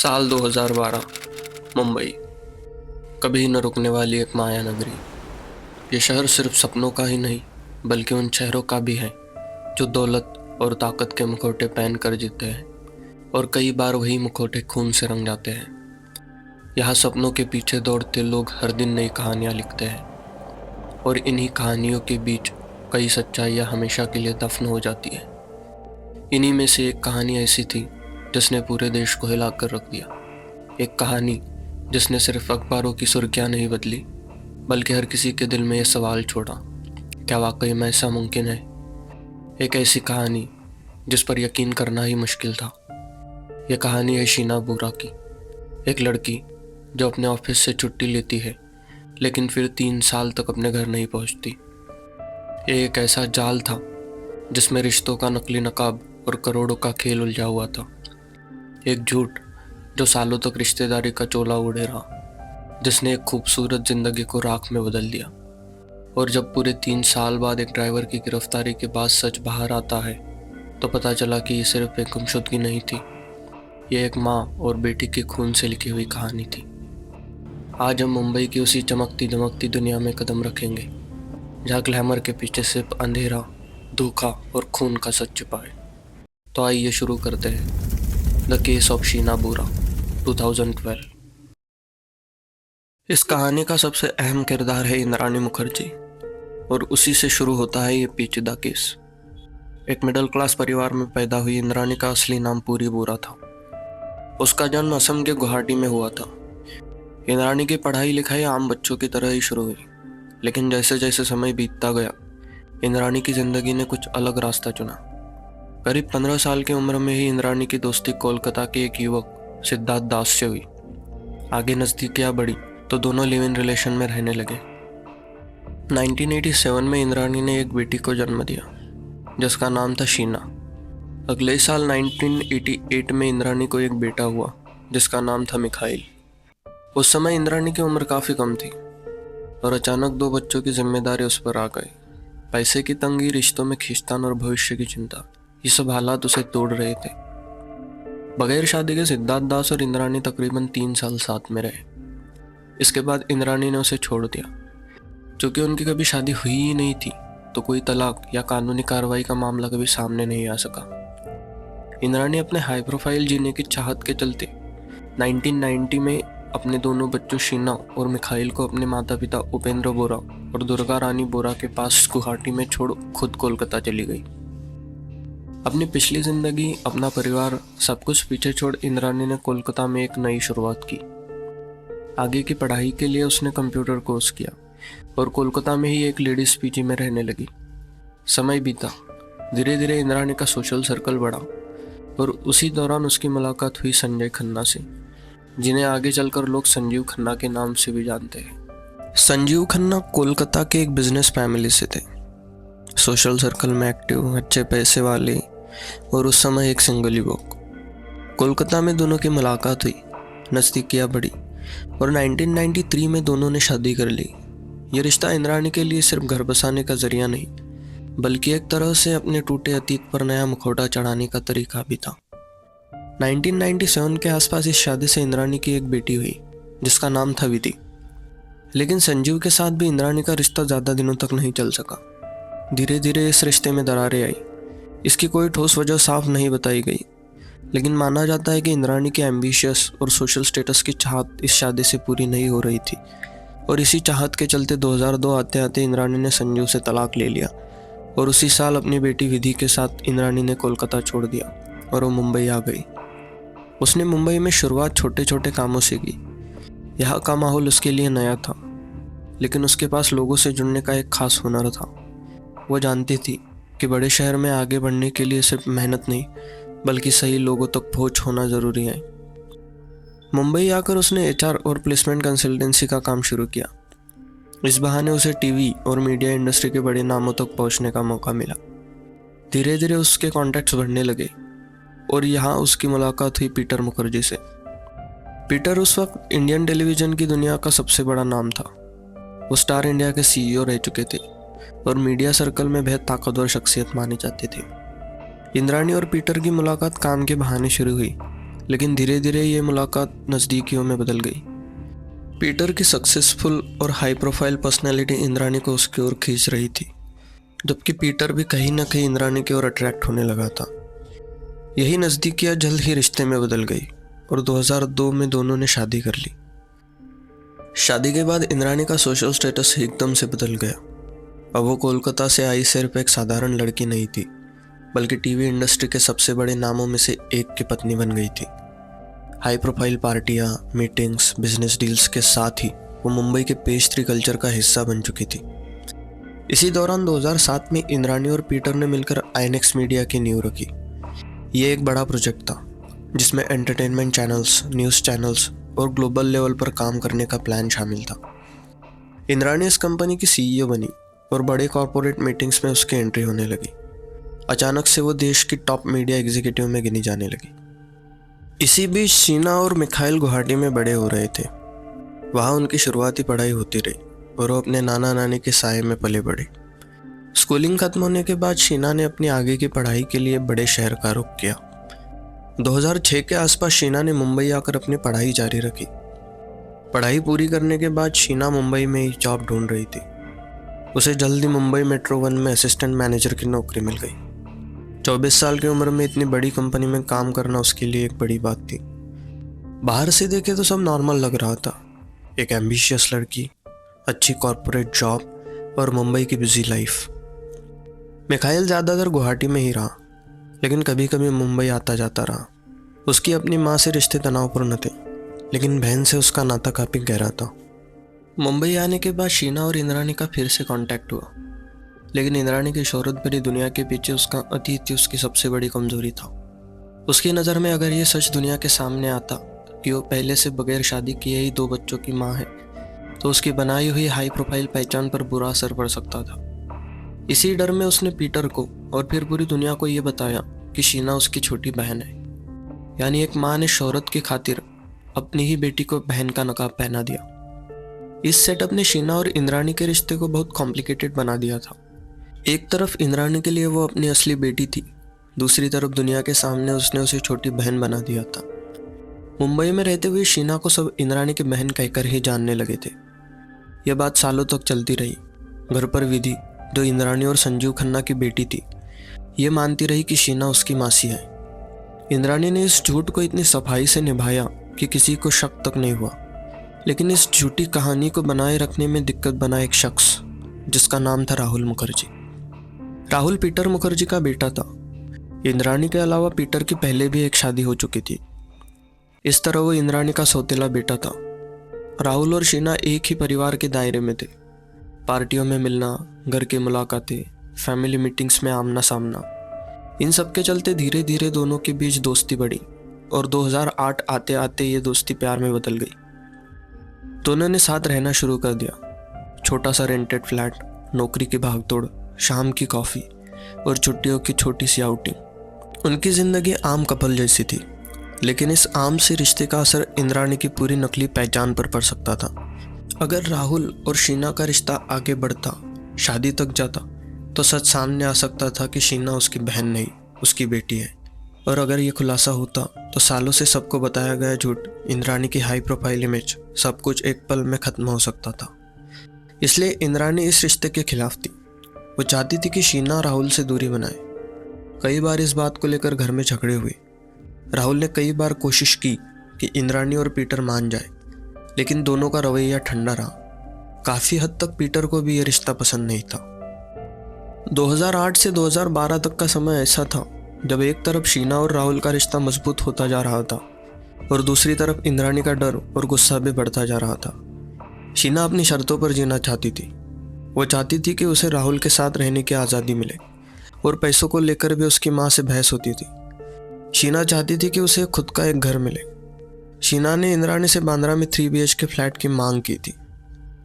साल 2012 मुंबई। कभी न रुकने वाली एक माया नगरी। ये शहर सिर्फ सपनों का ही नहीं बल्कि उन शहरों का भी है जो दौलत और ताकत के मुखौटे पहन कर जीते हैं और कई बार वही मुखौटे खून से रंग जाते हैं। यहाँ सपनों के पीछे दौड़ते लोग हर दिन नई कहानियाँ लिखते हैं और इन्हीं कहानियों के बीच कई सच्चाइयाँ हमेशा के लिए दफन हो जाती है। इन्हीं में से एक कहानी ऐसी थी जिसने पूरे देश को हिला कर रख दिया। एक कहानी जिसने सिर्फ अखबारों की सुर्खियां नहीं बदली बल्कि हर किसी के दिल में यह सवाल छोड़ा, क्या वाकई में ऐसा मुमकिन है। एक ऐसी कहानी जिस पर यकीन करना ही मुश्किल था। यह कहानी है शीना बोरा की, एक लड़की जो अपने ऑफिस से छुट्टी लेती है लेकिन फिर 3 साल तक अपने घर नहीं पहुंचती। ये एक ऐसा जाल था जिसमें रिश्तों का नकली नकाब और करोड़ों का खेल उलझा हुआ था। एक झूठ जो सालों तक रिश्तेदारी का चोला ओढ़े रहा, जिसने एक खूबसूरत जिंदगी को राख में बदल दिया। और जब पूरे 3 साल बाद एक ड्राइवर की गिरफ्तारी के बाद सच बाहर आता है तो पता चला कि ये सिर्फ एक गुमशुदगी नहीं थी, ये एक माँ और बेटी के खून से लिखी हुई कहानी थी। आज हम मुंबई की उसी चमकती दमकती दुनिया में कदम रखेंगे जहाँ ग्लैमर के पीछे सिर्फ अंधेरा, धोखा और खून का सच छिपा है। तो आइए शुरू करते हैं द केस ऑफ शीना बोरा 2012। इस कहानी का सबसे अहम किरदार है इंद्राणी मुखर्जी और उसी से शुरू होता है ये पेचीदा केस। एक मिडिल क्लास परिवार में पैदा हुई इंद्राणी का असली नाम पूरी बोरा था। उसका जन्म असम के गुवाहाटी में हुआ था। इंद्राणी की पढ़ाई लिखाई आम बच्चों की तरह ही शुरू हुई, लेकिन जैसे जैसे समय बीतता गया इंद्राणी की जिंदगी ने कुछ अलग रास्ता चुना। करीब 15 साल की उम्र में ही इंद्राणी की दोस्ती कोलकाता के एक युवक सिद्धार्थ दास से हुई। आगे नज़दीकियां बढ़ी तो दोनों लिव इन रिलेशन में रहने लगे। 1987 में इंद्राणी ने एक बेटी को जन्म दिया जिसका नाम था शीना। अगले साल 1988 में इंद्राणी को एक बेटा हुआ जिसका नाम था मिखाइल। उस समय इंद्राणी की उम्र काफ़ी कम थी और अचानक 2 बच्चों की जिम्मेदारी उस पर आ गई। पैसे की तंगी, रिश्तों में खींचतान और भविष्य की चिंता, ये सब हालात उसे तोड़ रहे थे। बगैर शादी के सिद्धार्थ दास और इंद्राणी तकरीबन 3 साल साथ में रहे। इसके बाद इंद्राणी ने उसे छोड़ दिया। चूंकि उनकी कभी शादी हुई ही नहीं थी तो कोई तलाक या कानूनी कार्रवाई का मामला कभी सामने नहीं आ सका। इंद्राणी अपने हाई प्रोफाइल जीने की चाहत के चलते 1990 में अपने दोनों बच्चों शीना और मिखाइल को अपने माता पिता उपेंद्र बोरा और दुर्गा रानी बोरा के पास गुवाहाटी में छोड़ खुद कोलकाता चली गई। अपनी पिछली जिंदगी, अपना परिवार, सब कुछ पीछे छोड़ इंद्राणी ने कोलकाता में एक नई शुरुआत की। आगे की पढ़ाई के लिए उसने कंप्यूटर कोर्स किया और कोलकाता में ही एक लेडीज पीजी में रहने लगी। समय बीता, धीरे धीरे इंद्राणी का सोशल सर्कल बढ़ा और उसी दौरान उसकी मुलाकात हुई संजय खन्ना से, जिन्हें आगे चलकर लोग संजीव खन्ना के नाम से भी जानते हैं। संजीव खन्ना कोलकाता के एक बिजनेस फैमिली से थे। सोशल सर्कल में एक्टिव, अच्छे पैसे वाले और उस समय एक सिंगल युवक। कोलकाता में दोनों की मुलाकात हुई, नज़दीकियाँ बढ़ी और 1993 में दोनों ने शादी कर ली। ये रिश्ता इंद्राणी के लिए सिर्फ घर बसाने का जरिया नहीं बल्कि एक तरह से अपने टूटे अतीत पर नया मुखौटा चढ़ाने का तरीका भी था। 1997 के आसपास इस शादी से इंद्राणी की एक बेटी हुई जिसका नाम था विधि। लेकिन संजीव के साथ भी इंद्राणी का रिश्ता ज़्यादा दिनों तक नहीं चल सका। धीरे धीरे इस रिश्ते में दरारें आई। इसकी कोई ठोस वजह साफ नहीं बताई गई, लेकिन माना जाता है कि इंद्राणी की एम्बिशियस और सोशल स्टेटस की चाहत इस शादी से पूरी नहीं हो रही थी और इसी चाहत के चलते 2002 आते आते इंद्राणी ने संजीव से तलाक ले लिया और उसी साल अपनी बेटी विधि के साथ इंद्राणी ने कोलकाता छोड़ दिया और वो मुंबई आ गई। उसने मुंबई में शुरुआत छोटे छोटे कामों से की। यहाँ का माहौल उसके लिए नया था, लेकिन उसके पास लोगों से जुड़ने का एक खास हुनर था। वो जानती थी कि बड़े शहर में आगे बढ़ने के लिए सिर्फ मेहनत नहीं बल्कि सही लोगों तक पहुंच होना ज़रूरी है। मुंबई आकर उसने एचआर और प्लेसमेंट कंसल्टेंसी का काम शुरू किया। इस बहाने उसे टीवी और मीडिया इंडस्ट्री के बड़े नामों तक पहुंचने का मौका मिला। धीरे धीरे उसके कॉन्टैक्ट्स बढ़ने लगे और यहाँ उसकी मुलाकात हुई पीटर मुखर्जी से। पीटर उस वक्त इंडियन टेलीविज़न की दुनिया का सबसे बड़ा नाम था। वो स्टार इंडिया के सीईओ रह चुके थे और मीडिया सर्कल में बेहद ताकतवर शख्सियत माने जाते थे। इंद्राणी और पीटर की मुलाकात काम के बहाने शुरू हुई, लेकिन धीरे धीरे ये मुलाकात नज़दीकियों में बदल गई। पीटर की सक्सेसफुल और हाई प्रोफाइल पर्सनैलिटी इंद्राणी को उसकी ओर खींच रही थी, जबकि पीटर भी कहीं ना कहीं इंद्राणी की ओर अट्रैक्ट होने लगा था। यही नज़दीकियाँ जल्द ही रिश्ते में बदल गई और 2002 में दोनों ने शादी कर ली। शादी के बाद इंद्राणी का सोशल स्टेटस एकदम से बदल गया। अब वो कोलकाता से आई सिर्फ एक साधारण लड़की नहीं थी, बल्कि टीवी इंडस्ट्री के सबसे बड़े नामों में से एक की पत्नी बन गई थी। हाई प्रोफाइल पार्टियाँ, मीटिंग्स, बिजनेस डील्स के साथ ही वो मुंबई के पेस्ट्री कल्चर का हिस्सा बन चुकी थी। इसी दौरान 2007 में इंद्राणी और पीटर ने मिलकर आईएनएक्स मीडिया की नींव रखी। ये एक बड़ा प्रोजेक्ट था जिसमें एंटरटेनमेंट चैनल्स, न्यूज़ चैनल्स और ग्लोबल लेवल पर काम करने का प्लान शामिल था। इंद्राणी इस कंपनी की सीईओ बनी और बड़े कॉरपोरेट मीटिंग्स में उसकी एंट्री होने लगी। अचानक से वो देश की टॉप मीडिया एग्जीक्यूटिव में गिनी जाने लगी। इसी बीच शीना और मिखाइल गुवाहाटी में बड़े हो रहे थे। वहाँ उनकी शुरुआती पढ़ाई होती रही और वो अपने नाना नानी के साए में पले बढ़े। स्कूलिंग खत्म होने के बाद शीना ने अपनी आगे की पढ़ाई के लिए बड़े शहर का रुख किया। 2006 के आसपास शीना ने मुंबई आकर अपनी पढ़ाई जारी रखी। पढ़ाई पूरी करने के बाद शीना मुंबई में ही जॉब ढूंढ रही थी। उसे जल्दी मुंबई मेट्रो 1 में असिस्टेंट मैनेजर की नौकरी मिल गई। 24 साल की उम्र में इतनी बड़ी कंपनी में काम करना उसके लिए एक बड़ी बात थी। बाहर से देखे तो सब नॉर्मल लग रहा था, एक एम्बिशियस लड़की, अच्छी कॉर्पोरेट जॉब और मुंबई की बिजी लाइफ। मिखाइल ज़्यादातर गुवाहाटी में ही रहा, लेकिन कभी कभी मुंबई आता जाता रहा। उसकी अपनी माँ से रिश्ते तनावपूर्ण थे, लेकिन बहन से उसका नाता काफ़ी गहरा था। मुंबई आने के बाद शीना और इंद्राणी का फिर से कांटेक्ट हुआ, लेकिन इंद्राणी की शोहरत भरी दुनिया के पीछे उसका अतीत उसकी सबसे बड़ी कमजोरी था। उसकी नज़र में अगर ये सच दुनिया के सामने आता कि वो पहले से बगैर शादी किए ही 2 बच्चों की माँ है, तो उसकी बनाई हुई हाई प्रोफाइल पहचान पर बुरा असर पड़ सकता था। इसी डर में उसने पीटर को और फिर पूरी दुनिया को ये बताया कि शीना उसकी छोटी बहन है। यानी एक माँ ने शोहरत की खातिर अपनी ही बेटी को बहन का नकाब पहना दिया। इस सेटअप ने शीना और इंद्राणी के रिश्ते को बहुत कॉम्प्लिकेटेड बना दिया था। एक तरफ इंद्राणी के लिए वो अपनी असली बेटी थी, दूसरी तरफ दुनिया के सामने उसने उसे छोटी बहन बना दिया था। मुंबई में रहते हुए शीना को सब इंद्राणी की बहन कहकर ही जानने लगे थे। यह बात सालों तक चलती रही। घर पर विधि, जो इंद्राणी और संजीव खन्ना की बेटी थी, ये मानती रही कि शीना उसकी मासी है। इंद्राणी ने इस झूठ को इतनी सफाई से निभाया कि किसी को शक तक नहीं हुआ। लेकिन इस झूठी कहानी को बनाए रखने में दिक्कत बना एक शख्स, जिसका नाम था राहुल मुखर्जी। राहुल पीटर मुखर्जी का बेटा था। इंद्राणी के अलावा पीटर की पहले भी एक शादी हो चुकी थी। इस तरह वो इंद्राणी का सौतेला बेटा था। राहुल और शीना एक ही परिवार के दायरे में थे। पार्टियों में मिलना, घर की मुलाकातें, फैमिली मीटिंग्स में आमना सामना, इन सब के चलते धीरे धीरे दोनों के बीच दोस्ती बढ़ी और 2008 आते आते ये दोस्ती प्यार में बदल गई। दोनों ने साथ रहना शुरू कर दिया। छोटा सा रेंटेड फ्लैट, नौकरी की भागदौड़, शाम की कॉफ़ी और छुट्टियों की छोटी सी आउटिंग। उनकी ज़िंदगी आम कपल जैसी थी, लेकिन इस आम से रिश्ते का असर इंद्राणी की पूरी नकली पहचान पर पड़ सकता था। अगर राहुल और शीना का रिश्ता आगे बढ़ता, शादी तक जाता, तो सच सामने आ सकता था कि शीना उसकी बहन नहीं, उसकी बेटी है। और अगर ये खुलासा होता तो सालों से सबको बताया गया झूठ, इंद्राणी की हाई प्रोफाइल इमेज, सब कुछ एक पल में ख़त्म हो सकता था। इसलिए इंद्राणी इस रिश्ते के खिलाफ थी। वो चाहती थी कि शीना राहुल से दूरी बनाए। कई बार इस बात को लेकर घर में झगड़े हुए। राहुल ने कई बार कोशिश की कि इंद्राणी और पीटर मान जाए, लेकिन दोनों का रवैया ठंडा रहा। काफ़ी हद तक पीटर को भी यह रिश्ता पसंद नहीं था। 2008 से 2012 तक का समय ऐसा था जब एक तरफ शीना और राहुल का रिश्ता मजबूत होता जा रहा था और दूसरी तरफ इंद्राणी का डर और गुस्सा भी बढ़ता जा रहा था। शीना अपनी शर्तों पर जीना चाहती थी। वो चाहती थी कि उसे राहुल के साथ रहने की आज़ादी मिले और पैसों को लेकर भी उसकी माँ से बहस होती थी। शीना चाहती थी कि उसे खुद का एक घर मिले। शीना ने इंद्राणी से बांद्रा में 3 BHK फ्लैट की मांग की थी।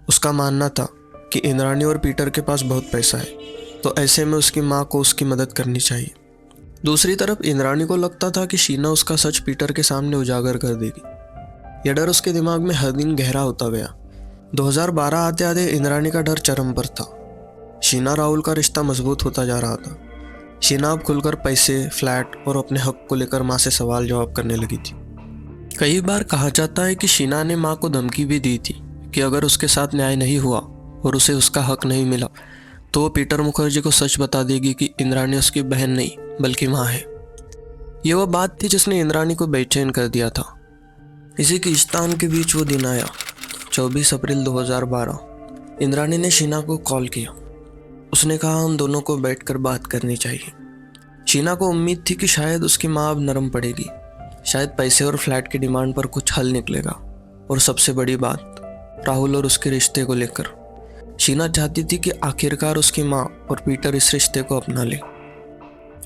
उसका मानना था कि इंद्राणी और पीटर के पास बहुत पैसा है, तो ऐसे में उसकी माँ को उसकी मदद करनी चाहिए। दूसरी तरफ इंद्राणी को लगता था कि शीना उसका सच पीटर के सामने उजागर कर देगी। यह डर उसके दिमाग में हर दिन गहरा होता गया। 2012 आते आते इंद्राणी का डर चरम पर था। शीना राहुल का रिश्ता मजबूत होता जा रहा था। शीना अब खुलकर पैसे, फ्लैट और अपने हक को लेकर माँ से सवाल जवाब करने लगी थी। कई बार कहा जाता है कि शीना ने माँ को धमकी भी दी थी कि अगर उसके साथ न्याय नहीं हुआ और उसे उसका हक नहीं मिला तो वो पीटर मुखर्जी को सच बता देगी कि इंद्राणी उसकी बहन नहीं बल्कि माँ है। ये वो बात थी जिसने इंद्राणी को बेचैन कर दिया था। इसी खींचतान के बीच वो दिन आया, 24 अप्रैल 2012। इंद्राणी ने शीना को कॉल किया। उसने कहा हम दोनों को बैठकर बात करनी चाहिए। शीना को उम्मीद थी कि शायद उसकी माँ अब नरम पड़ेगी, शायद पैसे और फ्लैट की डिमांड पर कुछ हल निकलेगा। और सबसे बड़ी बात, राहुल और उसके रिश्ते को लेकर। शीना चाहती थी कि आखिरकार उसकी माँ और पीटर इस रिश्ते को अपना ले।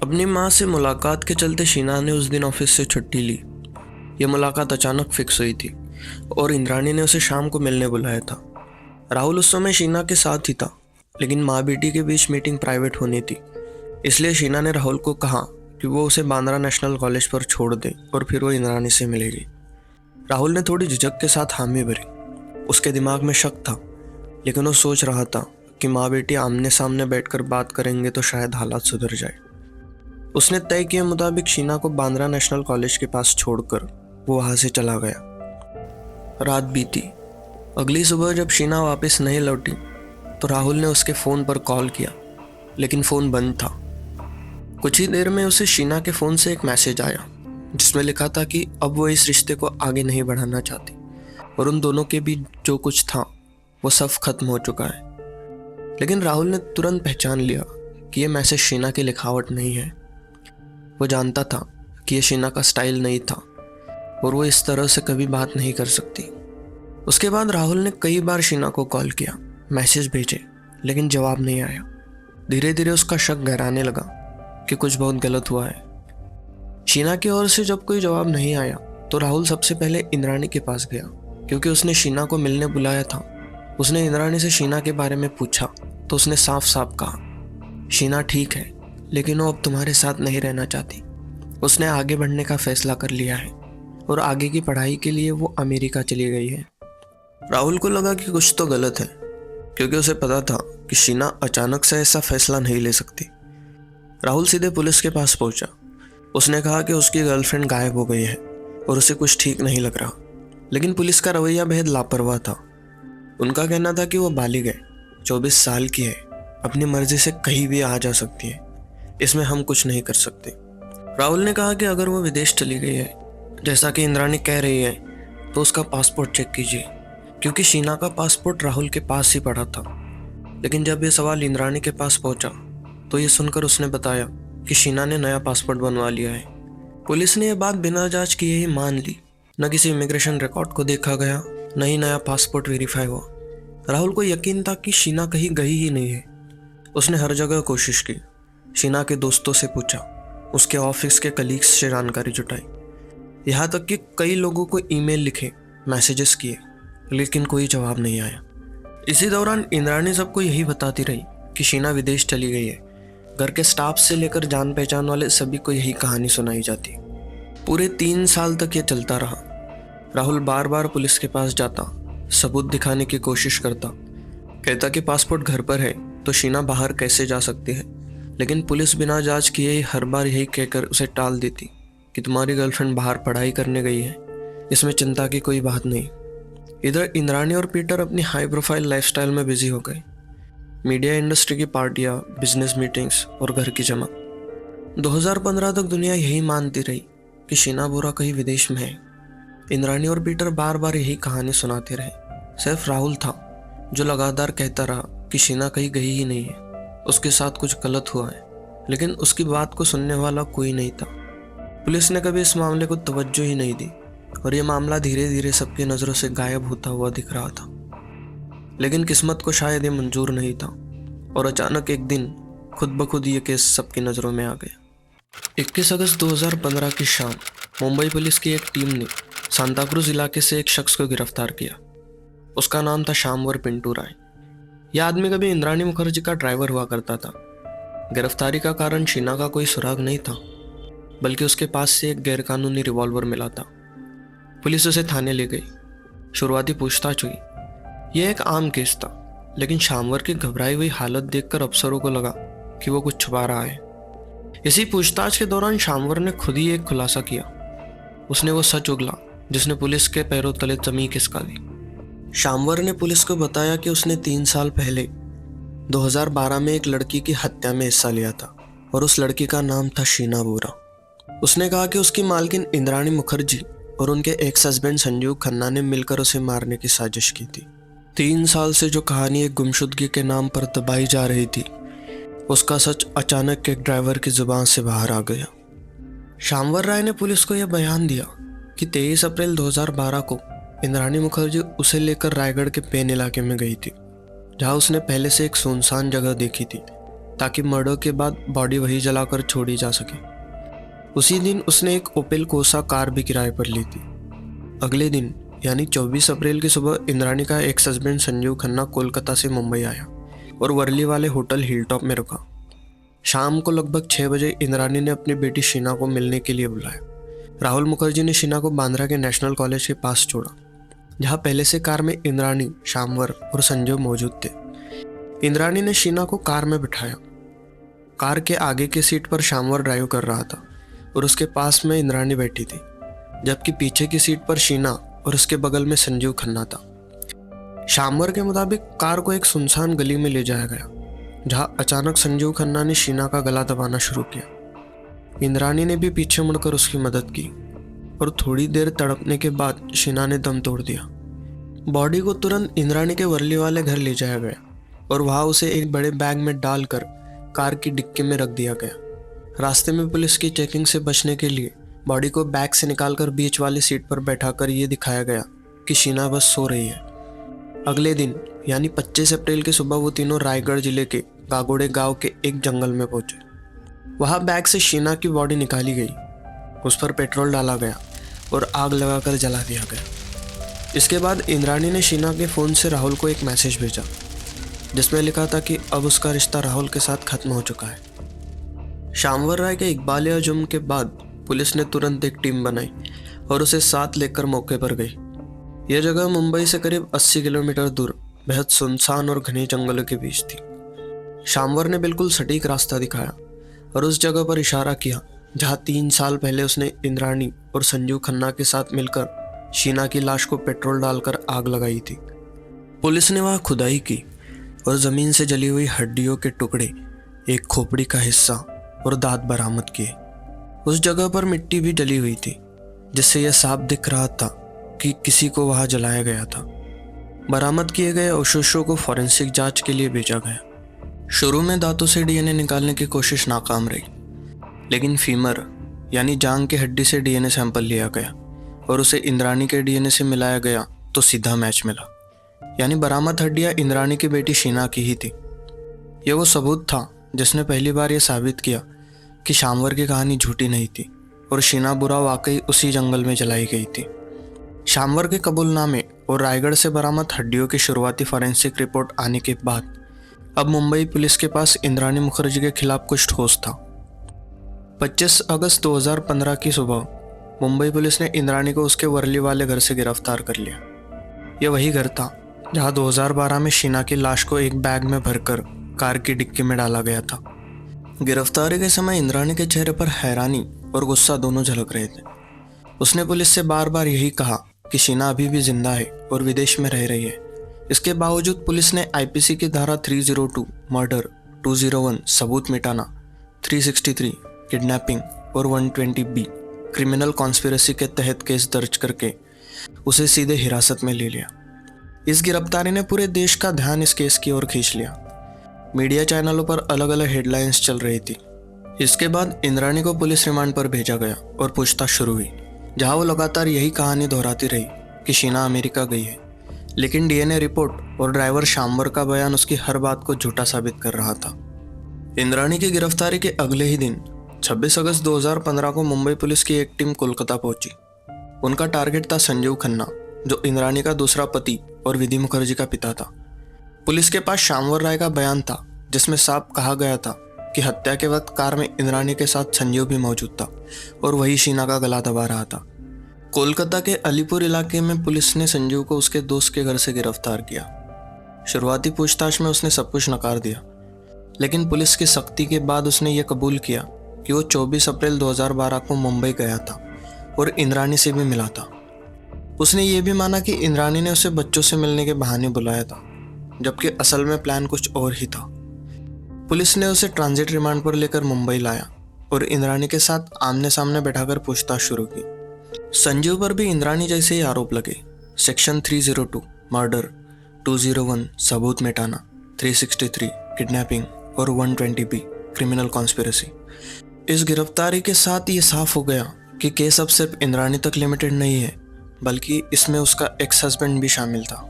अपनी माँ से मुलाकात के चलते शीना ने उस दिन ऑफिस से छुट्टी ली। यह मुलाकात अचानक फिक्स हुई थी और इंद्राणी ने उसे शाम को मिलने बुलाया था। राहुल उस समय शीना के साथ ही था, लेकिन माँ बेटी के बीच मीटिंग प्राइवेट होनी थी। इसलिए शीना ने राहुल को कहा कि वो उसे बांद्रा नेशनल कॉलेज पर छोड़ दे और फिर वो इंद्राणी से मिलेगी। राहुल ने थोड़ी झिझक के साथ हामी भरी। उसके दिमाग में शक था, लेकिन वो सोच रहा था कि माँ बेटी आमने सामने बैठकर बात करेंगे तो शायद हालात सुधर जाए। उसने तय किए मुताबिक शीना को बांद्रा नेशनल कॉलेज के पास छोड़कर वो वहाँ से चला गया। रात बीती। अगली सुबह जब शीना वापस नहीं लौटी तो राहुल ने उसके फ़ोन पर कॉल किया, लेकिन फ़ोन बंद था। कुछ ही देर में उसे शीना के फ़ोन से एक मैसेज आया जिसमें लिखा था कि अब वो इस रिश्ते को आगे नहीं बढ़ाना चाहती और उन दोनों के बीच जो कुछ था वो सब खत्म हो चुका है। लेकिन राहुल ने तुरंत पहचान लिया कि यह मैसेज शीना की लिखावट नहीं है। वो जानता था कि यह शीना का स्टाइल नहीं था और वो इस तरह से कभी बात नहीं कर सकती। उसके बाद राहुल ने कई बार शीना को कॉल किया, मैसेज भेजे, लेकिन जवाब नहीं आया। धीरे धीरे उसका शक गहराने लगा कि कुछ बहुत गलत हुआ है। शीना की ओर से जब कोई जवाब नहीं आया तो राहुल सबसे पहले इंद्राणी के पास गया, क्योंकि उसने शीना को मिलने बुलाया था। उसने इंद्राणी से शीना के बारे में पूछा तो उसने साफ साफ कहा, शीना ठीक है, लेकिन वो अब तुम्हारे साथ नहीं रहना चाहती। उसने आगे बढ़ने का फैसला कर लिया है और आगे की पढ़ाई के लिए वो अमेरिका चली गई है। राहुल को लगा कि कुछ तो गलत है, क्योंकि उसे पता था कि शीना अचानक से ऐसा फैसला नहीं ले सकती। राहुल सीधे पुलिस के पास पहुंचा। उसने कहा कि उसकी गर्लफ्रेंड गायब हो गई है और उसे कुछ ठीक नहीं लग रहा। लेकिन पुलिस का रवैया बेहद लापरवाह था। उनका कहना था कि वो बालिग है, 24 साल की है, अपनी मर्जी से कहीं भी आ जा सकती है, इसमें हम कुछ नहीं कर सकते। राहुल ने कहा कि अगर वो विदेश चली गई है जैसा कि इंद्राणी कह रही है तो उसका पासपोर्ट चेक कीजिए, क्योंकि शीना का पासपोर्ट राहुल के पास ही पड़ा था। लेकिन जब ये सवाल इंद्राणी के पास पहुंचा तो ये सुनकर उसने बताया कि शीना ने नया पासपोर्ट बनवा लिया है। पुलिस ने यह बात बिना जांच किए ही मान ली। न किसी इमिग्रेशन रिकॉर्ड को देखा गया, न ही नया पासपोर्ट वेरीफाई हुआ। राहुल को यकीन था कि शीना कहीं गई ही नहीं है। उसने हर जगह कोशिश की, शीना के दोस्तों से पूछा, उसके ऑफिस के कलीग्स से जानकारी जुटाई, यहाँ तक कि कई लोगों को ईमेल लिखे, मैसेजेस किए, लेकिन कोई जवाब नहीं आया। इसी दौरान इंद्राणी सबको यही बताती रही कि शीना विदेश चली गई है। घर के स्टाफ से लेकर जान पहचान वाले सभी को यही कहानी सुनाई जाती। पूरे 3 साल तक ये चलता रहा। राहुल बार बार पुलिस के पास जाता, सबूत दिखाने की कोशिश करता, कहता कि पासपोर्ट घर पर है तो शीना बाहर कैसे जा सकती है। लेकिन पुलिस बिना जांच किए ही हर बार यही कहकर उसे टाल देती कि तुम्हारी गर्लफ्रेंड बाहर पढ़ाई करने गई है, इसमें चिंता की कोई बात नहीं। इधर इंद्राणी और पीटर अपनी हाई प्रोफाइल लाइफस्टाइल में बिजी हो गए। मीडिया इंडस्ट्री की पार्टियां, बिजनेस मीटिंग्स और घर की जमा। 2015 तक दुनिया यही मानती रही कि शीना बोरा कहीं विदेश में है। इंद्राणी और पीटर बार बार यही कहानी सुनाते रहे। सिर्फ राहुल था जो लगातार कहता रहा कि शीना कहीं गई ही नहीं है, उसके साथ कुछ गलत हुआ है। लेकिन उसकी बात को सुनने वाला कोई नहीं था। पुलिस ने कभी इस मामले को तवज्जो ही नहीं दी और यह मामला धीरे धीरे सबकी नज़रों से गायब होता हुआ दिख रहा था। लेकिन किस्मत को शायद ये मंजूर नहीं था और अचानक एक दिन खुद ब खुद ये केस सबकी नज़रों में आ गया। 21 अगस्त 2015 की शाम मुंबई पुलिस की एक टीम ने सांताक्रूज इलाके से एक शख्स को गिरफ्तार किया। उसका नाम था श्यामवर पिंटू राय। यह आदमी कभी इंद्राणी मुखर्जी का ड्राइवर हुआ करता था। गिरफ्तारी का कारण शीना का कोई सुराग नहीं था, बल्कि उसके पास से एक गैरकानूनी रिवॉल्वर मिला था। पुलिस उसे थाने ले गई। शुरुआती पूछताछ हुई। यह एक आम केस था, लेकिन श्यामवर की घबराई हुई हालत देखकर अफसरों को लगा कि वो कुछ छुपा रहा है। इसी पूछताछ के दौरान श्यामवर ने खुद ही एक खुलासा किया। उसने वो सच उगला जिसने पुलिस के पैरों तले जमीन खिसका दी। शामवर ने पुलिस को बताया कि उसने 3 साल पहले 2012 में एक लड़की की हत्या में हिस्सा लिया था और उस लड़की का नाम था शीना बोरा। उसने कहा कि उसकी मालकिन इंद्राणी मुखर्जी और उनके एक्स हस्बैंड संजीव खन्ना ने मिलकर उसे मारने की साजिश की थी। 3 साल से जो कहानी एक गुमशुदगी के नाम पर दबाई जा रही थी, उसका सच अचानक एक ड्राइवर की जुबान से बाहर आ गया। शामवर राय ने पुलिस को यह बयान दिया कि 23 अप्रैल 2012 को इंद्राणी मुखर्जी उसे लेकर रायगढ़ के पेन इलाके में गई थी, जहां उसने पहले से एक सुनसान जगह देखी थी ताकि मर्डर के बाद बॉडी वहीं जलाकर छोड़ी जा सके। उसी दिन उसने एक ओपेल कोसा कार भी किराए पर ली थी। अगले दिन यानी 24 अप्रैल की सुबह इंद्राणी का एक्स हस्बैंड संजीव खन्ना कोलकाता से मुंबई आया और वर्ली वाले होटल हिलटॉप में रुका। शाम को लगभग 6 बजे इंद्राणी ने अपनी बेटी शीना को मिलने के लिए बुलाया। राहुल मुखर्जी ने शीना को बांद्रा के नेशनल कॉलेज के पास छोड़ा, जहां पहले से कार में इंद्राणी, शामवर और संजय मौजूद थे। इंद्राणी ने शीना को कार में बिठाया। कार के आगे की सीट पर शामवर ड्राइव कर रहा था और उसके पास में इंद्राणी बैठी थी, जबकि पीछे की सीट पर शीना और उसके बगल में संजीव खन्ना था। शामवर के मुताबिक कार को एक सुनसान गली में ले जाया गया, जहां अचानक संजीव खन्ना ने शीना का गला दबाना शुरू किया। इंद्राणी ने भी पीछे मुड़कर उसकी मदद की और थोड़ी देर तड़पने के बाद शीना ने दम तोड़ दिया। बॉडी को तुरंत इंद्राणी के वर्ली वाले घर ले जाया गया और वहां उसे एक बड़े बैग में डालकर कार की डिक्की में रख दिया गया। रास्ते में पुलिस की चेकिंग से बचने के लिए बॉडी को बैग से निकालकर बीच वाली सीट पर बैठाकर ये दिखाया गया कि शीना बस सो रही है। अगले दिन यानी 25 अप्रैल की सुबह वो तीनों रायगढ़ जिले के गागोड़े गांव के एक जंगल में पहुंचे। वहां बैग से शीना की बॉडी निकाली गई, उस पर पेट्रोल डाला गया और आग लगाकर जला दिया गया। इसके बाद इंद्राणी ने शीना के फ़ोन से राहुल को एक मैसेज भेजा, जिसमें लिखा था कि अब उसका रिश्ता राहुल के साथ खत्म हो चुका है। शामवर राय के इकबालिया जुर्म के बाद पुलिस ने तुरंत एक टीम बनाई और उसे साथ लेकर मौके पर गई। यह जगह मुंबई से करीब 80 किलोमीटर दूर बेहद सुनसान और घने जंगलों के बीच थी। शामवर ने बिल्कुल सटीक रास्ता दिखाया और उस जगह पर इशारा किया जहां 3 साल पहले उसने इंद्राणी और संजीव खन्ना के साथ मिलकर शीना की लाश को पेट्रोल डालकर आग लगाई थी। पुलिस ने वहां खुदाई की और जमीन से जली हुई हड्डियों के टुकड़े, एक खोपड़ी का हिस्सा और दांत बरामद किए। उस जगह पर मिट्टी भी डली हुई थी, जिससे यह साफ दिख रहा था कि किसी को वहां जलाया गया था। बरामद किए गए अवशेषों को फॉरेंसिक जांच के लिए भेजा गया। शुरू में दांतों से डीएनए निकालने की कोशिश नाकाम रही, लेकिन फीमर यानी जांघ की हड्डी से डीएनए सैंपल लिया गया और उसे इंद्राणी के डीएनए से मिलाया गया तो सीधा मैच मिला, यानी बरामद हड्डियां इंद्राणी की बेटी शीना की ही थी। यह वो सबूत था जिसने पहली बार यह साबित किया कि शामवर की कहानी झूठी नहीं थी और शीना बोरा वाकई उसी जंगल में जलाई गई थी। शामवर के कबूलनामे और रायगढ़ से बरामद हड्डियों की शुरुआती फॉरेंसिक रिपोर्ट आने के बाद अब मुंबई पुलिस के पास इंद्राणी मुखर्जी के खिलाफ कुछ ठोस था। 25 अगस्त 2015 की सुबह मुंबई पुलिस ने इंद्राणी को उसके वर्ली वाले घर से गिरफ्तार कर लिया। यह वही घर था जहां 2012 में शीना की लाश को एक बैग में भरकर कार की डिक्की में डाला गया था। गिरफ्तारी के समय इंद्राणी के चेहरे पर हैरानी और गुस्सा दोनों झलक रहे थे। उसने पुलिस से बार बार यही कहा कि शीना अभी भी जिंदा है और विदेश में रह रही है। इसके बावजूद पुलिस ने आईपीसी की धारा 302 मर्डर, 201 सबूत मिटाना, 363 किडनैपिंग और 120B क्रिमिनल कॉन्स्पिरेसी के तहत केस दर्ज करके उसे सीधे हिरासत में ले लिया। इस गिरफ्तारी ने पूरे देश का ध्यान इस केस की ओर खींच लिया। मीडिया चैनलों पर अलग अलग हेडलाइंस चल रही थी। इसके बाद इंद्राणी को पुलिस रिमांड पर भेजा गया और पूछताछ शुरू हुई, जहां वो लगातार यही कहानी दोहराती रही कि शीना अमेरिका गई है। लेकिन डीएनए रिपोर्ट और ड्राइवर शामवर का बयान उसकी हर बात को झूठा साबित कर रहा था। इंद्राणी की गिरफ्तारी के अगले ही दिन 26 अगस्त 2015 को मुंबई पुलिस की एक टीम कोलकाता पहुंची। उनका टारगेट था संजीव खन्ना, जो इंद्राणी का दूसरा पति और विधि मुखर्जी का पिता था। पुलिस के पास शामवर राय का बयान था, जिसमें साफ कहा गया था कि हत्या के वक्त कार में इंद्राणी के साथ संजीव भी मौजूद था और वही शीना का गला दबा रहा था। कोलकाता के अलीपुर इलाके में पुलिस ने संजीव को उसके दोस्त के घर से गिरफ्तार किया। शुरुआती पूछताछ में उसने सब कुछ नकार दिया, लेकिन पुलिस की सख्ती के बाद उसने ये कबूल किया कि वो 24 अप्रैल 2012 को मुंबई गया था और इंद्राणी से भी मिला था। उसने ये भी माना कि इंद्राणी ने उसे बच्चों से मिलने के बहाने बुलाया था, जबकि असल में प्लान कुछ और ही था। पुलिस ने उसे ट्रांजिट रिमांड पर लेकर मुंबई लाया और इंद्राणी के साथ आमने सामने बैठाकर पूछताछ शुरू की। संजीव पर भी इंद्राणी जैसे ही आरोप लगे। सेक्शन 302 मर्डर, 201 सबूत मिटाना, 363 किडनैपिंग और 120B क्रिमिनल कॉन्स्पिरेसी। इस गिरफ्तारी के साथ ये साफ हो गया कि केस अब सिर्फ इंद्राणी तक लिमिटेड नहीं है, बल्कि इसमें उसका एक्स हस्बैंड भी शामिल था।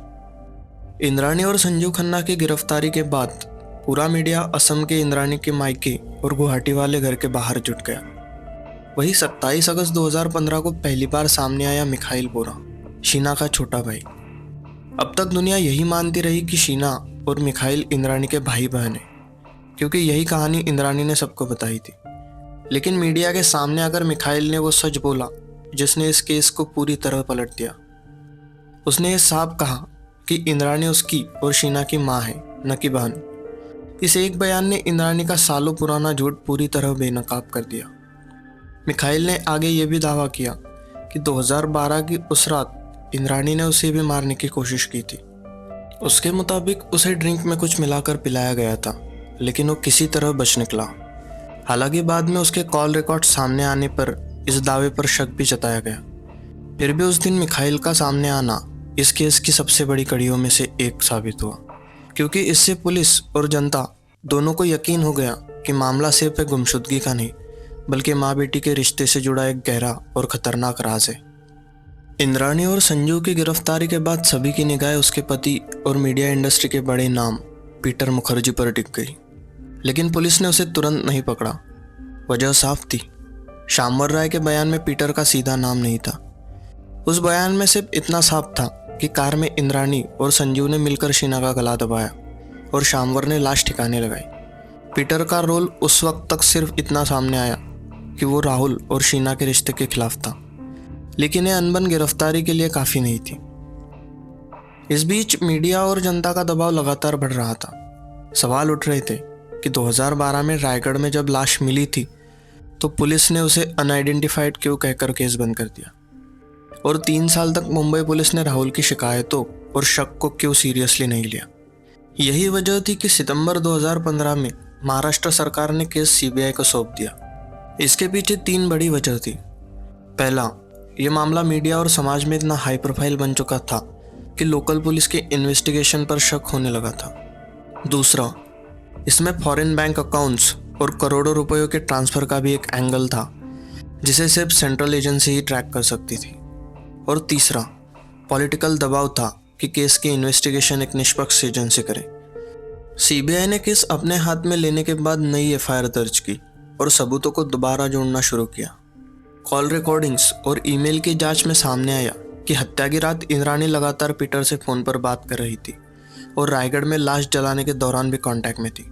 इंद्राणी और संजीव खन्ना की गिरफ्तारी के बाद पूरा मीडिया असम के इंद्राणी के मायके और गुवाहाटी वाले घर के बाहर जुट गया। वही 27 अगस्त 2015 को पहली बार सामने आया मिखाइल बोरा, शीना का छोटा भाई। अब तक दुनिया यही मानती रही कि शीना और मिखाइल इंद्राणी के भाई बहन हैं, क्योंकि यही कहानी इंद्राणी ने सबको बताई थी। लेकिन मीडिया के सामने आकर मिखाइल ने वो सच बोला जिसने इस केस को पूरी तरह पलट दिया। उसने ये साफ कहा कि इंद्राणी उसकी और शीना की माँ है, न कि बहन। इस एक बयान ने इंद्राणी का सालों पुराना झूठ पूरी तरह बेनकाब कर दिया। मिखाइल ने आगे ये भी दावा किया कि 2012 की उस रात इंद्राणी ने उसे भी मारने की कोशिश की थी। उसके मुताबिक उसे ड्रिंक में कुछ मिलाकर पिलाया गया था, लेकिन वो किसी तरह बच निकला। हालांकि बाद में उसके कॉल रिकॉर्ड सामने आने पर इस दावे पर शक भी जताया गया। फिर भी उस दिन मिखाइल का सामने आना इस केस की सबसे बड़ी कड़ियों में से एक साबित हुआ, क्योंकि इससे पुलिस और जनता दोनों को यकीन हो गया कि मामला सिर्फ एक गुमशुदगी का नहीं, बल्कि माँ बेटी के रिश्ते से जुड़ा एक गहरा और खतरनाक राज है। इंद्राणी और संजू की गिरफ्तारी के बाद सभी की निगाहें उसके पति और मीडिया इंडस्ट्री के बड़े नाम पीटर मुखर्जी पर टिक गई। लेकिन पुलिस ने उसे तुरंत नहीं पकड़ा। वजह साफ थी, शामवर राय के बयान में पीटर का सीधा नाम नहीं था। उस बयान में सिर्फ इतना साफ था कि कार में इंद्राणी और संजीव ने मिलकर शीना का गला दबाया और शामवर ने लाश ठिकाने लगाई। पीटर का रोल उस वक्त तक सिर्फ इतना सामने आया कि वो राहुल और शीना के रिश्ते के खिलाफ था, लेकिन ये अनबन गिरफ्तारी के लिए काफ़ी नहीं थी। इस बीच मीडिया और जनता का दबाव लगातार बढ़ रहा था। सवाल उठ रहे थे कि 2012 में रायगढ़ में जब लाश मिली थी तो पुलिस ने उसे अनआइडेंटिफाइड क्यों कहकर केस बंद कर दिया, और 3 साल तक मुंबई पुलिस ने राहुल की शिकायतों और शक को क्यों सीरियसली नहीं लिया। यही वजह थी कि सितंबर 2015 में महाराष्ट्र सरकार ने केस सीबीआई को सौंप दिया। इसके पीछे 3 बड़ी वजह थी। पहला, ये मामला मीडिया और समाज में इतना हाई प्रोफाइल बन चुका था कि लोकल पुलिस के इन्वेस्टिगेशन पर शक होने लगा था। दूसरा, इसमें फॉरेन बैंक अकाउंट्स और करोड़ों रुपयों के ट्रांसफ़र का भी एक एंगल था जिसे सिर्फ सेंट्रल एजेंसी ही ट्रैक कर सकती थी। और तीसरा, पॉलिटिकल दबाव था कि केस की इन्वेस्टिगेशन एक निष्पक्ष एजेंसी करे। सीबीआई ने केस अपने हाथ में लेने के बाद नई एफआईआर दर्ज की और सबूतों को दोबारा जोड़ना शुरू किया। कॉल रिकॉर्डिंग्स और ईमेल की जांच में सामने आया कि हत्या की रात इंद्राणी लगातार पीटर से फ़ोन पर बात कर रही थी और रायगढ़ में लाश जलाने के दौरान भी कांटेक्ट में थी।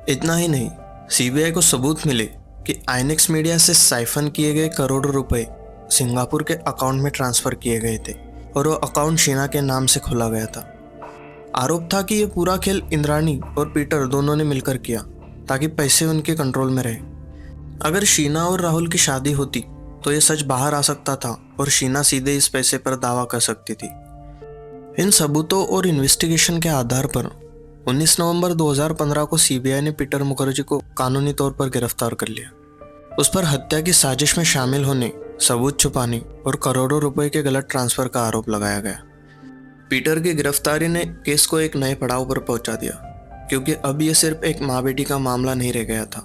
इतना ही नहीं, सीबीआई को सबूत मिले कि आईएनएक्स मीडिया से साइफन किए गए करोड़ों रुपए सिंगापुर के अकाउंट में ट्रांसफ़र किए गए थे और वो अकाउंट शीना के नाम से खोला गया था। आरोप था कि ये पूरा खेल इंद्राणी और पीटर दोनों ने मिलकर किया ताकि पैसे उनके कंट्रोल में रहे। अगर शीना और राहुल की शादी होती तो ये सच बाहर आ सकता था और शीना सीधे इस पैसे पर दावा कर सकती थी। इन सबूतों और इन्वेस्टिगेशन के आधार पर 19 नवंबर 2015 को सीबीआई ने पीटर मुखर्जी को कानूनी तौर पर गिरफ्तार कर लिया। उस पर हत्या की साजिश में शामिल होने, सबूत छुपाने और करोड़ों रुपए के गलत ट्रांसफर का आरोप लगाया गया। पीटर की गिरफ्तारी ने केस को एक नए पड़ाव पर पहुंचा दिया, क्योंकि अब यह सिर्फ एक माँ बेटी का मामला नहीं रह गया था,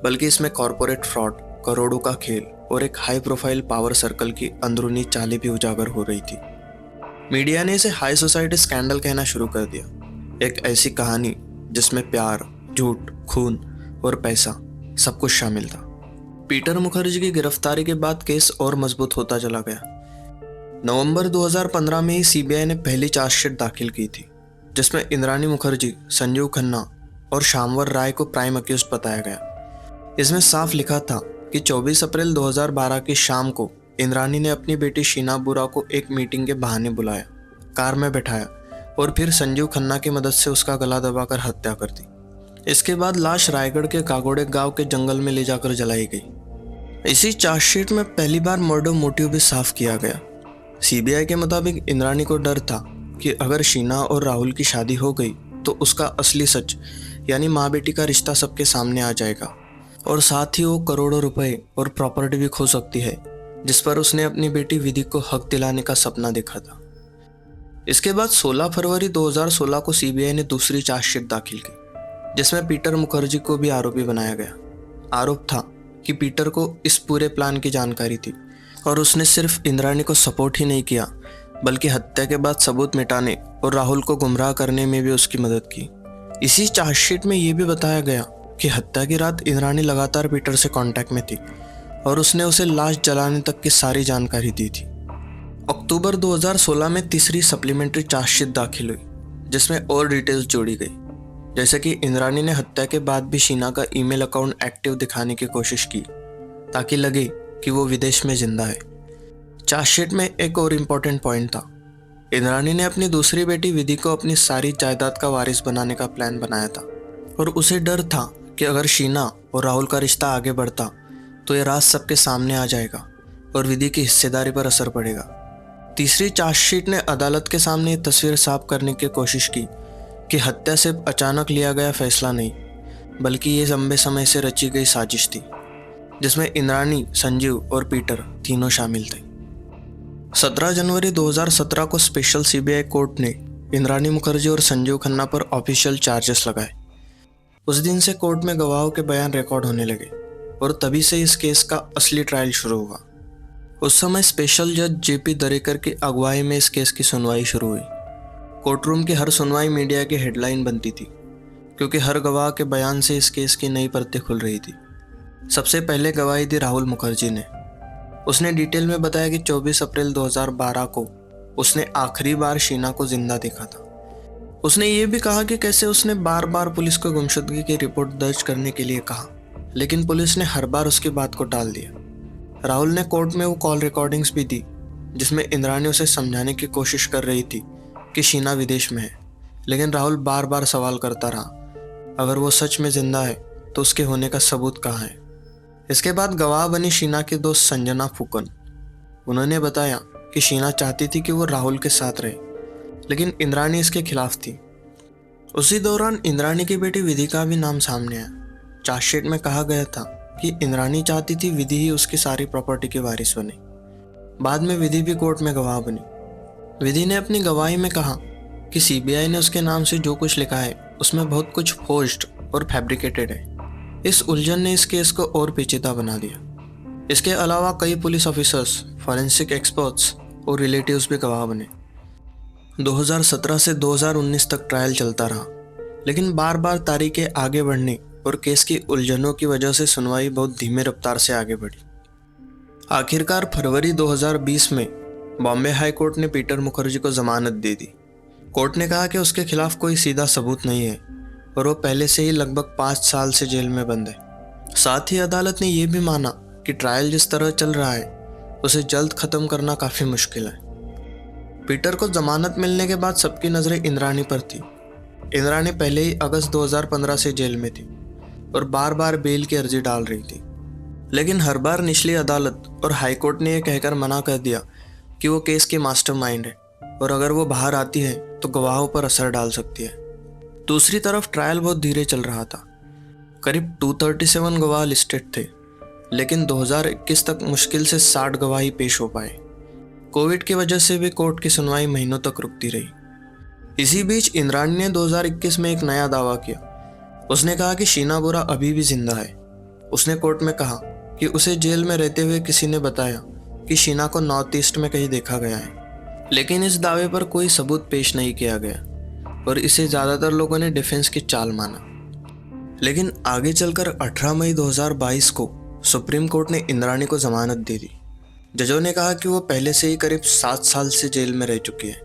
बल्कि इसमें कॉरपोरेट फ्रॉड, करोड़ों का खेल और एक हाई प्रोफाइल पावर सर्कल की अंदरूनी चालें भी उजागर हो रही थी। मीडिया ने इसे हाई सोसाइटी स्कैंडल कहना शुरू कर दिया, एक ऐसी कहानी जिसमें प्यार, झूठ, खून और पैसा सब कुछ शामिल था। पीटर मुखर्जी की गिरफ्तारी के बाद केस और मजबूत होता चला गया। नवंबर 2015 में ही सीबीआई ने पहली चार्जशीट दाखिल की थी, जिसमें इंद्राणी मुखर्जी, संजीव खन्ना और शामवर राय को प्राइम अक्यूज्ड बताया गया। इसमें साफ लिखा था कि 24 अप्रैल 2012 की शाम को इंद्राणी ने अपनी बेटी शीना बोरा को एक मीटिंग के बहाने बुलाया, कार में बैठाया और फिर संजीव खन्ना की मदद से उसका गला दबाकर हत्या कर दी। इसके बाद लाश रायगढ़ के कागोड़े गांव के जंगल में ले जाकर जलाई गई। इसी चार्जशीट में पहली बार मर्डर मोटिव भी साफ किया गया। सीबीआई के मुताबिक इंद्राणी को डर था कि अगर शीना और राहुल की शादी हो गई तो उसका असली सच यानी माँ बेटी का रिश्ता सबके सामने आ जाएगा और साथ ही वो करोड़ों रुपए और प्रॉपर्टी भी खो सकती है जिस पर उसने अपनी बेटी विधि को हक दिलाने का सपना देखा था। इसके बाद 16 फरवरी 2016 को सीबीआई ने दूसरी चार्जशीट दाखिल की जिसमें पीटर मुखर्जी को भी आरोपी बनाया गया। आरोप था कि पीटर को इस पूरे प्लान की जानकारी थी और उसने सिर्फ इंद्राणी को सपोर्ट ही नहीं किया बल्कि हत्या के बाद सबूत मिटाने और राहुल को गुमराह करने में भी उसकी मदद की। इसी चार्जशीट में यह भी बताया गया कि हत्या की रात इंद्राणी लगातार पीटर से कांटेक्ट में थी और उसने उसे लाश जलाने तक की सारी जानकारी दी थी। अक्टूबर 2016 में तीसरी सप्लीमेंट्री चार्जशीट दाखिल हुई जिसमें और डिटेल्स जोड़ी गई, जैसे कि इंद्राणी ने हत्या के बाद भी शीना का ईमेल अकाउंट एक्टिव दिखाने की कोशिश की ताकि लगे कि वो विदेश में जिंदा है। चार्जशीट में एक और इम्पोर्टेंट पॉइंट था, इंद्राणी ने अपनी दूसरी बेटी विधि को अपनी सारी जायदाद का वारिस बनाने का प्लान बनाया था और उसे डर था कि अगर शीना और राहुल का रिश्ता आगे बढ़ता तो यह राज सबके सामने आ जाएगा और विधि की हिस्सेदारी पर असर पड़ेगा। तीसरी चार्जशीट ने अदालत के सामने ये तस्वीर साफ करने की कोशिश की कि हत्या सिर्फ अचानक लिया गया फैसला नहीं बल्कि ये लंबे समय से रची गई साजिश थी जिसमें इंद्राणी, संजीव और पीटर तीनों शामिल थे। 17 जनवरी 2017 को स्पेशल सीबीआई कोर्ट ने इंद्राणी मुखर्जी और संजीव खन्ना पर ऑफिशियल चार्जेस लगाए। उस दिन से कोर्ट में गवाहों के बयान रिकॉर्ड होने लगे और तभी से इस केस का असली ट्रायल शुरू हुआ। उस समय स्पेशल जज जेपी दरेकर की अगुवाई में इस केस की सुनवाई शुरू हुई। कोर्टरूम की हर सुनवाई मीडिया की हेडलाइन बनती थी क्योंकि हर गवाह के बयान से इस केस की नई परतें खुल रही थी। सबसे पहले गवाही दी राहुल मुखर्जी ने। उसने डिटेल में बताया कि 24 अप्रैल 2012 को उसने आखिरी बार शीना को जिंदा देखा था। उसने ये भी कहा कि कैसे उसने बार बार पुलिस को गुमशुदगी की रिपोर्ट दर्ज करने के लिए कहा लेकिन पुलिस ने हर बार उसकी बात को टाल दिया। राहुल ने कोर्ट में वो कॉल रिकॉर्डिंग्स भी दी जिसमें इंद्राणी उसे समझाने की कोशिश कर रही थी कि शीना विदेश में है, लेकिन राहुल बार बार सवाल करता रहा, अगर वो सच में जिंदा है तो उसके होने का सबूत कहाँ है। इसके बाद गवाह बनी शीना की दोस्त संजना फुकन। उन्होंने बताया कि शीना चाहती थी कि वो राहुल के साथ रहे लेकिन इंद्राणी इसके खिलाफ थी। उसी दौरान इंद्राणी की बेटी विधि का भी नाम सामने आया। चार्जशीट में कहा गया था कि इंद्राणी चाहती थी विधि ही उसकी सारी प्रॉपर्टी की वारिस बने। बाद में विधि भी कोर्ट में गवाह बनी। विधि ने अपनी गवाही में कहा कि सीबीआई ने उसके नाम से जो कुछ लिखा है उसमें बहुत कुछ फोर्ज्ड और फैब्रिकेटेड है। इस उलझन ने इस केस को और पेचीदा बना दिया। इसके अलावा कई पुलिस ऑफिसर्स, फॉरेंसिक एक्सपर्ट्स और रिलेटिव्स भी गवाह बने। 2017 से 2019 तक ट्रायल चलता रहा लेकिन बार बार तारीखें आगे बढ़ने और केस की उलझनों की वजह से सुनवाई बहुत धीमे रफ्तार से आगे बढ़ी। आखिरकार फरवरी 2020 में बॉम्बे हाई कोर्ट ने पीटर मुखर्जी को जमानत दे दी। कोर्ट ने कहा कि उसके खिलाफ कोई सीधा सबूत नहीं है और वो पहले से ही लगभग 5 साल से जेल में बंद है। साथ ही अदालत ने यह भी माना कि ट्रायल जिस तरह चल रहा है उसे जल्द खत्म करना काफ़ी मुश्किल है। पीटर को जमानत मिलने के बाद सबकी नज़रें इंद्राणी पर थी। इंद्राणी पहले ही अगस्त 2015 से जेल में थी और बार बार बेल की अर्जी डाल रही थी, लेकिन हर बार निचली अदालत और हाईकोर्ट ने यह कहकर मना कर दिया कि वो केस की मास्टरमाइंड है और अगर वो बाहर आती है तो गवाहों पर असर डाल सकती है। दूसरी तरफ ट्रायल बहुत धीरे चल रहा था। करीब 237 गवाह लिस्टेड थे लेकिन 2021 तक मुश्किल से 60 गवाही पेश हो पाए। कोविड की वजह से भी कोर्ट की सुनवाई महीनों तक रुकती रही। इसी बीच इंद्राणी ने 2021 में एक नया दावा किया। उसने कहा कि शीना बोरा अभी भी जिंदा है। उसने कोर्ट में कहा कि उसे जेल में रहते हुए किसी ने बताया कि शीना को नॉर्थ ईस्ट में कहीं देखा गया है, लेकिन इस दावे पर कोई सबूत पेश नहीं किया गया और इसे ज़्यादातर लोगों ने डिफेंस की चाल माना। लेकिन आगे चलकर 18 मई 2022 को सुप्रीम कोर्ट ने इंद्राणी को जमानत दे दी। जजों ने कहा कि वो पहले से ही करीब 7 साल से जेल में रह चुकी है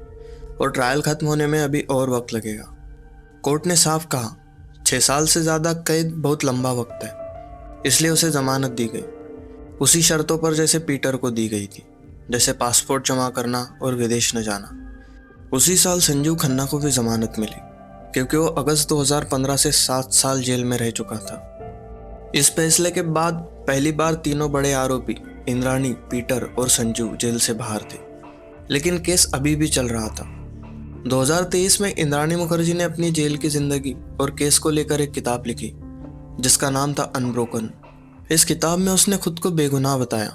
और ट्रायल खत्म होने में अभी और वक्त लगेगा। कोर्ट ने साफ कहा 6 साल से ज़्यादा कैद बहुत लंबा वक्त है, इसलिए उसे जमानत दी गई, उसी शर्तों पर जैसे पीटर को दी गई थी, जैसे पासपोर्ट जमा करना और विदेश न जाना। उसी साल संजीव खन्ना को भी जमानत मिली क्योंकि वो अगस्त 2015 से 7 साल जेल में रह चुका था। इस फैसले के बाद पहली बार तीनों बड़े आरोपी इंद्राणी, पीटर और संजू जेल से बाहर थे। लेकिन केस अभी भी चल रहा था। 2023 में इंद्राणी मुखर्जी ने अपनी जेल की जिंदगी और केस को लेकर एक किताब लिखी जिसका नाम था अनब्रोकन। इस किताब में उसने खुद को बेगुनाह बताया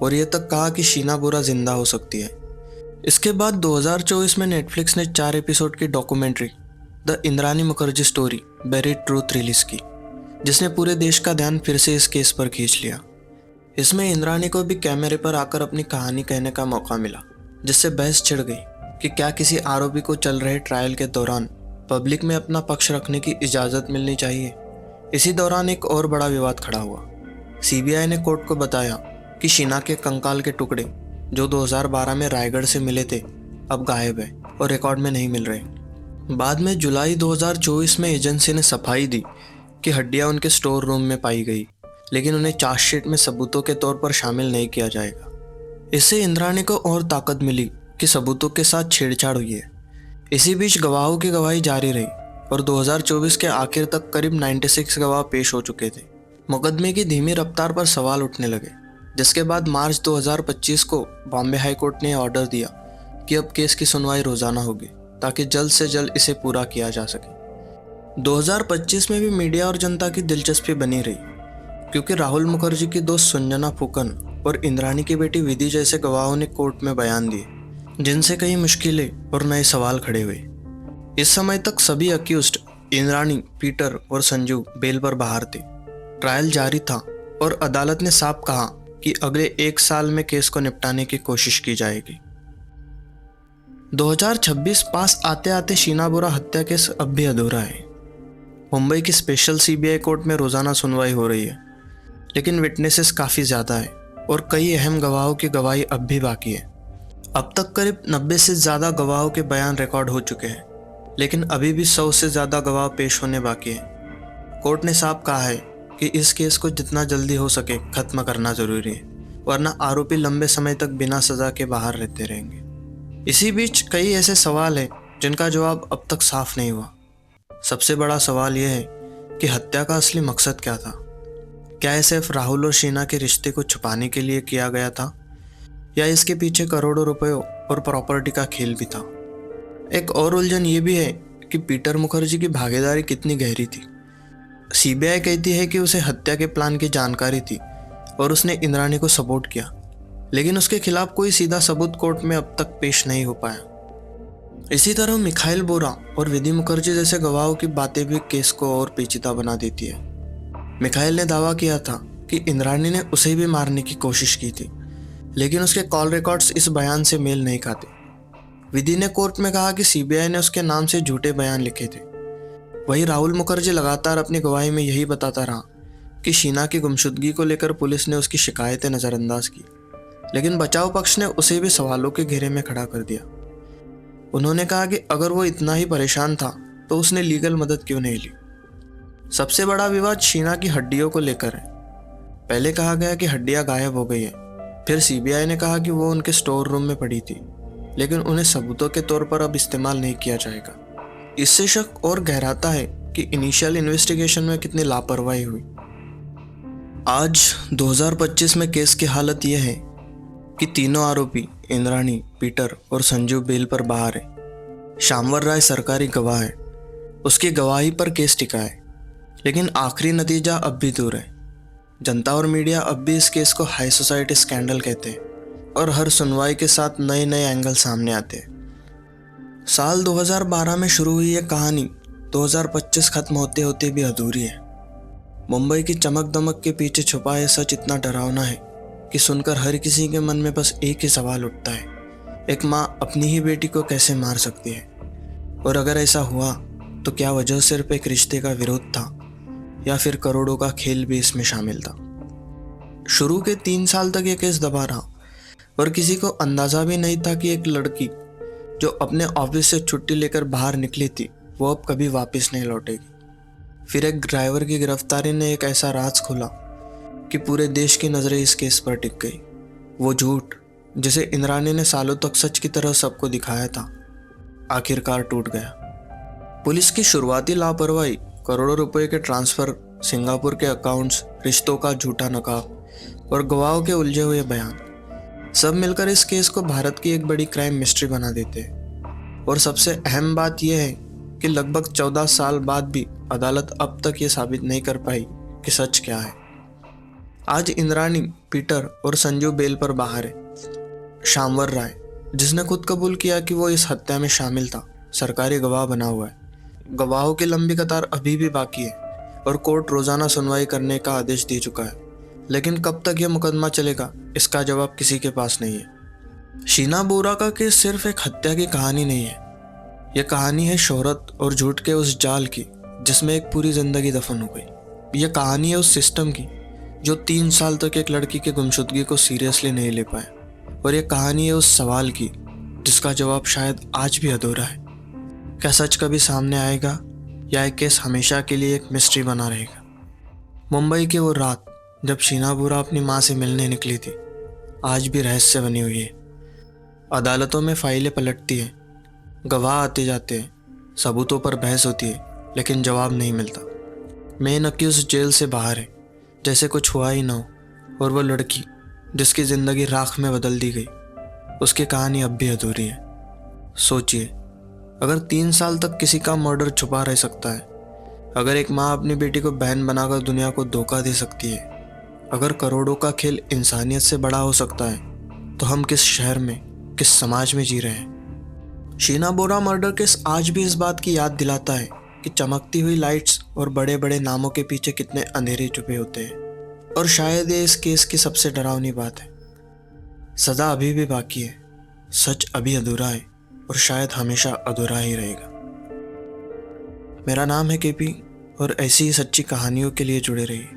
और ये तक कहा कि शीना बोरा जिंदा हो सकती है। इसके बाद 2024 में नेटफ्लिक्स ने 4 एपिसोड की documentary the Indrani Mukherjee story buried truth release की, जिसने पूरे देश का ध्यान फिर से इस केस पर खींच लिया। इसमें इंद्राणी को भी कैमरे पर आकर अपनी कहानी कहने का मौका मिला, जिससे बहस छिड़ गई कि क्या किसी आरोपी को चल रहे ट्रायल के दौरान पब्लिक में अपना पक्ष रखने की इजाज़त मिलनी चाहिए। इसी दौरान एक और बड़ा विवाद खड़ा हुआ। सीबीआई ने कोर्ट को बताया कि शीना के कंकाल के टुकड़े जो 2012 में रायगढ़ से मिले थे अब गायब है और रिकॉर्ड में नहीं मिल रहे। बाद में जुलाई 2024 में एजेंसी ने सफाई दी कि हड्डियां उनके स्टोर रूम में पाई गई, लेकिन उन्हें चार्जशीट में सबूतों के तौर पर शामिल नहीं किया जाएगा। इससे इंद्राणी को और ताकत मिली कि सबूतों के साथ छेड़छाड़ हुई है। इसी बीच गवाहों की गवाही जारी रही और 2024 के आखिर तक करीब 96 गवाह पेश हो चुके थे। मुकदमे की धीमी रफ्तार पर सवाल उठने लगे, जिसके बाद मार्च 2025 को बॉम्बे हाई कोर्ट ने ऑर्डर दिया कि अब केस की सुनवाई रोजाना होगी ताकि जल्द से जल्द इसे पूरा किया जा सके। 2025 में भी मीडिया और जनता की दिलचस्पी बनी रही, क्योंकि राहुल मुखर्जी की दोस्त संजना फुकन और इंद्राणी की बेटी विधि जैसे गवाहों ने कोर्ट में बयान दिए, जिनसे कई मुश्किलें और नए सवाल खड़े हुए। इस समय तक सभी अक्यूज्ड इंद्राणी, पीटर और संजू बेल पर बाहर थे। ट्रायल जारी था और अदालत ने साफ कहा कि अगले 1 साल में केस को निपटाने की कोशिश की जाएगी। 2026 पास आते आते शीना बोरा हत्या केस अब भी अधूरा है। मुंबई की स्पेशल सीबीआई कोर्ट में रोजाना सुनवाई हो रही है, लेकिन विटनेसेस काफ़ी ज़्यादा है और कई अहम गवाहों की गवाही अब भी बाकी है। अब तक करीब 90 से ज़्यादा गवाहों के बयान रिकॉर्ड हो चुके हैं, लेकिन अभी भी 100 से ज़्यादा गवाह पेश होने बाकी हैं। कोर्ट ने साफ कहा है कि इस केस को जितना जल्दी हो सके खत्म करना ज़रूरी है, वरना आरोपी लंबे समय तक बिना सज़ा के बाहर रहते रहेंगे। इसी बीच कई ऐसे सवाल हैं जिनका जवाब अब तक साफ नहीं हुआ। सबसे बड़ा सवाल यह है कि हत्या का असली मकसद क्या था। क्या ये सिर्फ राहुल और शीना के रिश्ते को छुपाने के लिए किया गया था, या इसके पीछे करोड़ों रुपयों और प्रॉपर्टी का खेल भी था। एक और उलझन ये भी है कि पीटर मुखर्जी की भागीदारी कितनी गहरी थी। सीबीआई कहती है कि उसे हत्या के प्लान की जानकारी थी और उसने इंद्राणी को सपोर्ट किया, लेकिन उसके खिलाफ कोई सीधा सबूत कोर्ट में अब तक पेश नहीं हो पाया। इसी तरह मिखाइल बोरा और विधि मुखर्जी जैसे गवाहों की बातें भी केस को और पेचीदा बना देती है। मिखाइल ने दावा किया था कि इंद्राणी ने उसे भी मारने की कोशिश की थी, लेकिन उसके कॉल रिकॉर्ड्स इस बयान से मेल नहीं खाते। विधि ने कोर्ट में कहा कि सीबीआई ने उसके नाम से झूठे बयान लिखे थे। वहीं राहुल मुखर्जी लगातार अपनी गवाही में यही बताता रहा कि शीना की गुमशुदगी को लेकर पुलिस ने उसकी शिकायतें नज़रअंदाज की, लेकिन बचाव पक्ष ने उसे भी सवालों के घेरे में खड़ा कर दिया। उन्होंने कहा कि अगर वो इतना ही परेशान था तो उसने लीगल मदद क्यों नहीं ली। सबसे बड़ा विवाद शीना की हड्डियों को लेकर है। पहले कहा गया कि हड्डियां गायब हो गई है, फिर सीबीआई ने कहा कि वो उनके स्टोर रूम में पड़ी थी, लेकिन उन्हें सबूतों के तौर पर अब इस्तेमाल नहीं किया जाएगा। इससे शक और गहराता है कि इनिशियल इन्वेस्टिगेशन में कितनी लापरवाही हुई। आज 2025 में केस की हालत यह है कि तीनों आरोपी इंद्राणी, पीटर और संजू बेल पर बाहर है। श्यामवर राय सरकारी गवाह है, उसकी गवाही पर केस टिका है, लेकिन आखिरी नतीजा अब भी दूर है। जनता और मीडिया अब भी इस केस को हाई सोसाइटी स्कैंडल कहते हैं और हर सुनवाई के साथ नए नए एंगल सामने आते हैं। साल 2012 में शुरू हुई यह कहानी 2025 खत्म होते होते भी अधूरी है। मुंबई की चमक दमक के पीछे छुपा यह सच इतना डरावना है कि सुनकर हर किसी के मन में बस एक ही सवाल उठता है, एक माँ अपनी ही बेटी को कैसे मार सकती है? और अगर ऐसा हुआ तो क्या वजह सिर्फ एक रिश्ते का विरोध था, या फिर करोड़ों का खेल भी इसमें शामिल था? शुरू के 3 साल तक यह केस दबा रहा और किसी को अंदाजा भी नहीं था कि एक लड़की जो अपने ऑफिस से छुट्टी लेकर बाहर निकली थी वो अब कभी वापस नहीं लौटेगी। फिर एक ड्राइवर की गिरफ्तारी ने एक ऐसा राज खोला कि पूरे देश की नज़रें इस केस पर टिक गई। वो झूठ जिसे इंद्राणी ने सालों तक सच की तरह सबको दिखाया था, आखिरकार टूट गया। पुलिस की शुरुआती लापरवाही, करोड़ों रुपए के ट्रांसफ़र, सिंगापुर के अकाउंट्स, रिश्तों का झूठा नकाब और गवाहों के उलझे हुए बयान, सब मिलकर इस केस को भारत की एक बड़ी क्राइम मिस्ट्री बना देते हैं। और सबसे अहम बात यह है कि लगभग 14 साल बाद भी अदालत अब तक ये साबित नहीं कर पाई कि सच क्या है। आज इंद्राणी, पीटर और संजू बेल पर बाहर है। शामवर राय, जिसने खुद कबूल किया कि वो इस हत्या में शामिल था, सरकारी गवाह बना हुआ है। गवाहों की लंबी कतार अभी भी बाकी है और कोर्ट रोजाना सुनवाई करने का आदेश दे चुका है, लेकिन कब तक यह मुकदमा चलेगा इसका जवाब किसी के पास नहीं है। शीना बोरा का केस सिर्फ एक हत्या की कहानी नहीं है, यह कहानी है शोहरत और झूठ के उस जाल की जिसमें एक पूरी जिंदगी दफन हो गई। यह कहानी है उस सिस्टम की जो 3 साल तक एक लड़की की गुमशुदगी को सीरियसली नहीं ले पाए, और यह कहानी है उस सवाल की जिसका जवाब शायद आज भी अधूरा है। क्या सच कभी सामने आएगा या एक केस हमेशा के लिए एक मिस्ट्री बना रहेगा? मुंबई की वो रात जब शीना बोरा अपनी माँ से मिलने निकली थी आज भी रहस्य बनी हुई है। अदालतों में फाइलें पलटती हैं, गवाह आते जाते हैं, सबूतों पर बहस होती है, लेकिन जवाब नहीं मिलता। मेन अक्यूज जेल से बाहर है, जैसे कुछ हुआ ही ना हो, और वो लड़की जिसकी ज़िंदगी राख में बदल दी गई, उसकी कहानी अब भी अधूरी है। सोचिए, अगर 3 साल तक किसी का मर्डर छुपा रह सकता है, अगर एक माँ अपनी बेटी को बहन बनाकर दुनिया को धोखा दे सकती है, अगर करोड़ों का खेल इंसानियत से बड़ा हो सकता है, तो हम किस शहर में, किस समाज में जी रहे हैं? शीना बोरा मर्डर केस आज भी इस बात की याद दिलाता है कि चमकती हुई लाइट्स और बड़े बड़े नामों के पीछे कितने अंधेरे छुपे होते हैं। और शायद ये इस केस की सबसे डरावनी बात है। सज़ा अभी भी बाकी है, सच अभी अधूरा है, और शायद हमेशा अधूरा ही रहेगा। मेरा नाम है केपी, और ऐसी ही सच्ची कहानियों के लिए जुड़े रहिए।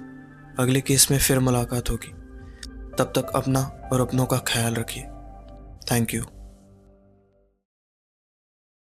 अगले केस में फिर मुलाकात होगी। तब तक अपना और अपनों का ख्याल रखिए। Thank you.